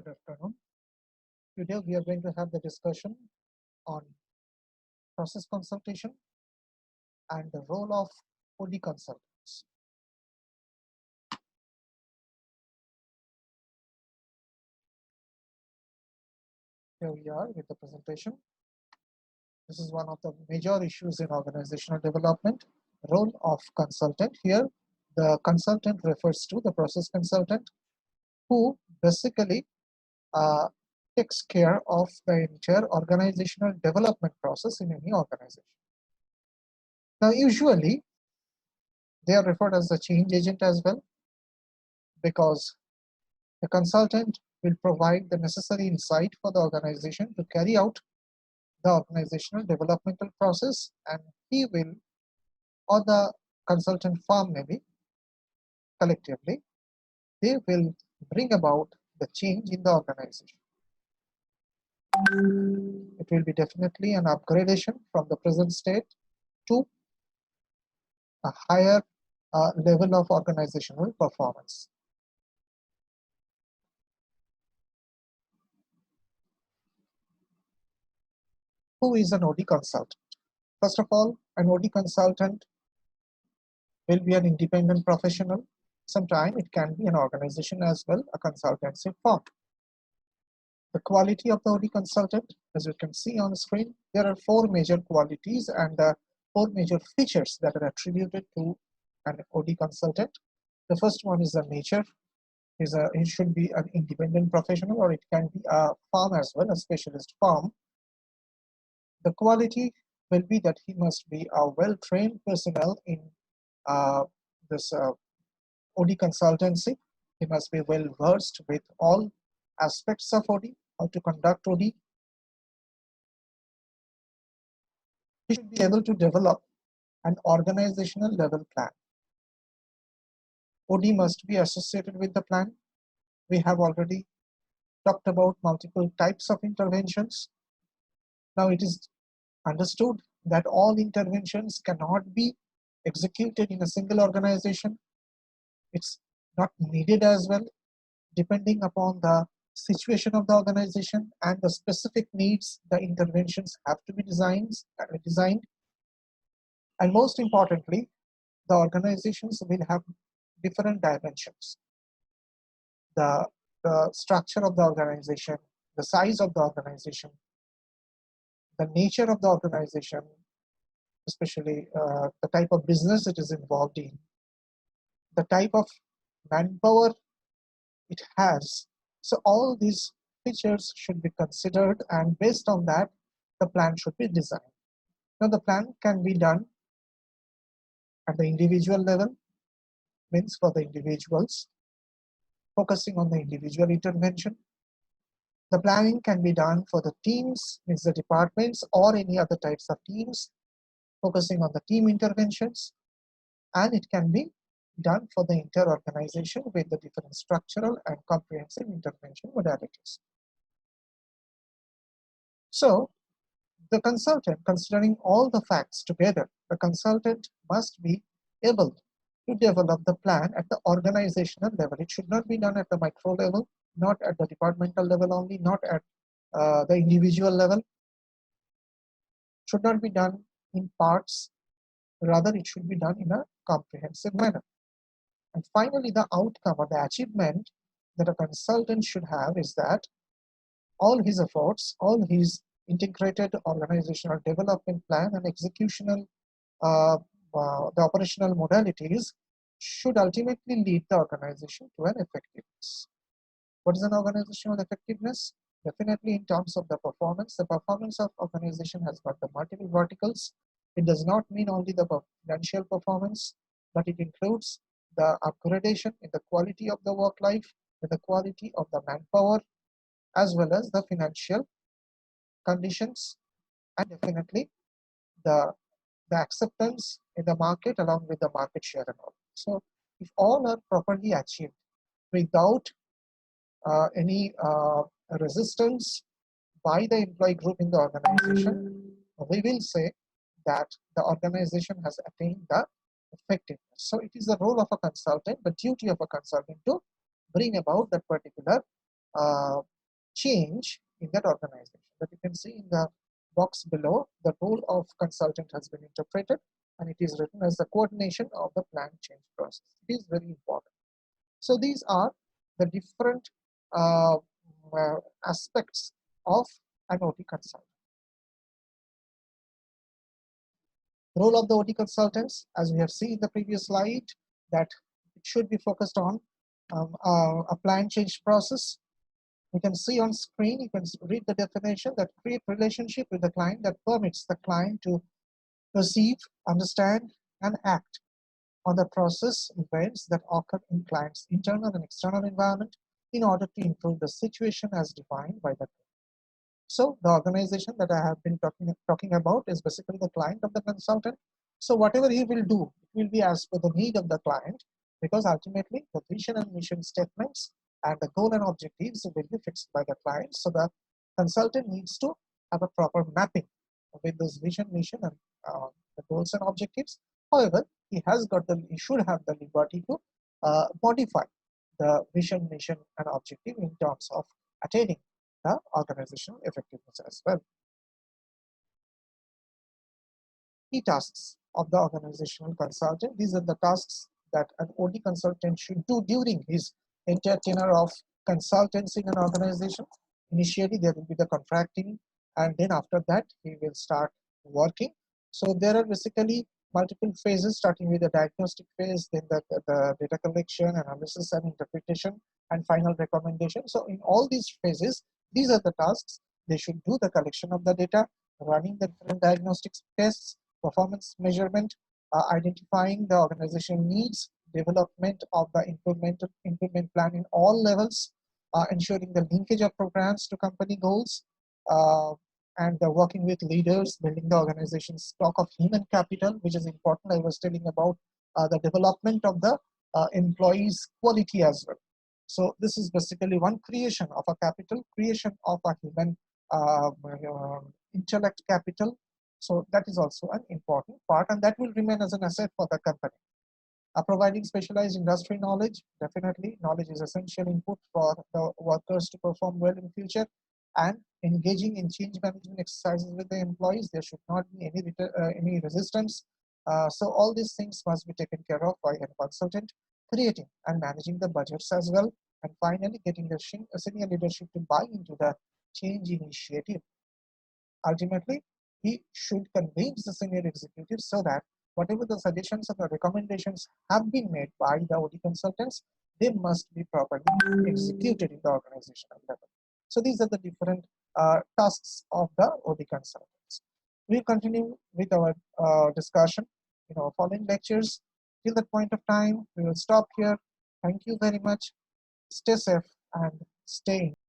Good afternoon. Today we are going to have the discussion on process consultation and the role of OD consultants. Here we are with the presentation. This is one of the major issues in organizational development. Role of consultant. Here the consultant refers to the process consultant who basically takes care of the entire organizational development process in any organization. Now usually they are referred as the change agent as well, because the consultant will provide the necessary insight for the organization to carry out the organizational developmental process, and he will, or the consultant firm maybe collectively, they will bring about the change in the organization. It will be definitely an upgradation from the present state to a higher level of organizational performance. Who is an OD consultant? First of all, an OD consultant will be an independent professional. Sometimes it can be an organization as well, a consultancy firm. The quality of the OD consultant, as you can see on the screen, there are four major qualities and four major features that are attributed to an OD consultant. The first one is the nature. It should be an independent professional, or it can be a firm as well, a specialist firm. The quality will be that he must be a well-trained personnel in this OD consultancy. He must be well versed with all aspects of OD, how to conduct OD. He should be able to develop an organizational level plan. OD must be associated with the plan. We have already talked about multiple types of interventions. Now it is understood that all interventions cannot be executed in a single organization. It's not needed as well, depending upon the situation of the organization and the specific needs. The interventions have to be designed, and most importantly, the organizations will have different dimensions. The structure of the organization, the size of the organization, the nature of the organization, especially the type of business it is involved in, the type of manpower it has. So all these features should be considered, and based on that, the plan should be designed. Now the plan can be done at the individual level, means for the individuals, focusing on the individual intervention. The planning can be done for the teams, means the departments or any other types of teams, focusing on the team interventions, and it can be done for the entire organization with the different structural and comprehensive intervention modalities. So the consultant, considering all the facts together, the consultant must be able to develop the plan at the organizational level. It should not be done at the micro level, not at the departmental level only, not at the individual level. It should not be done in parts, rather it should be done in a comprehensive manner. And finally, the outcome or the achievement that a consultant should have is that all his efforts, all his integrated organizational development plan and executional, the operational modalities should ultimately lead the organization to an effectiveness. What is an organizational effectiveness? Definitely in terms of the performance. The performance of organization has got the multiple verticals. It does not mean only the financial performance, but it includes the upgradation in the quality of the work life, in the quality of the manpower, as well as the financial conditions, and definitely the acceptance in the market along with the market share and all. So if all are properly achieved without any resistance by the employee group in the organization, we will say that the organization has attained the effectiveness. So it is the role of a consultant, the duty of a consultant to bring about that particular change in that organization. But you can see in the box below, the role of consultant has been interpreted, and it is written as the coordination of the plan change process. It is very important. So these are the different uh, aspects of an OT consultant. Role of the OT consultants, as we have seen in the previous slide, that it should be focused on a plan change process. You can see on screen, you can read the definition, that create relationship with the client that permits the client to perceive, understand, and act on the process events that occur in client's internal and external environment in order to improve the situation as defined by the client. So the organization that I have been talking about is basically the client of the consultant. So whatever he will do, it will be as per the need of the client, because ultimately the vision and mission statements and the goal and objectives will be fixed by the client. So the consultant needs to have a proper mapping with this vision, mission, and the goals and objectives. However, he should have the liberty to modify the vision, mission, and objective in terms of attaining the organizational effectiveness as well. Key tasks of the organizational consultant. These are the tasks that an OT consultant should do during his entire tenure of consultancy in an organization. Initially, there will be the contracting, and then after that, he will start working. So there are basically multiple phases, starting with the diagnostic phase, then the data collection, analysis, and interpretation, and final recommendation. So in all these phases, these are the tasks. They should do the collection of the data, running the different diagnostic tests, performance measurement, identifying the organization needs, development of the improvement plan in all levels, ensuring the linkage of programs to company goals, and working with leaders, building the organization's stock of human capital, which is important. I was telling about the development of the employees' quality as well. So this is basically one creation of a capital, creation of a human intellect capital. So that is also an important part, and that will remain as an asset for the company. Providing specialized industry knowledge, definitely knowledge is essential input for the workers to perform well in future, and engaging in change management exercises with the employees. There should not be any resistance. So all these things must be taken care of by a consultant, creating and managing the budgets as well, and finally getting the senior leadership to buy into the change initiative. Ultimately, he should convince the senior executives so that whatever the suggestions and the recommendations have been made by the OT consultants, they must be properly executed in the organizational level. So these are the different tasks of the OT consultants. We'll continue with our discussion in our following lectures. Till that point of time, we will stop here. Thank you very much. Stay safe and stay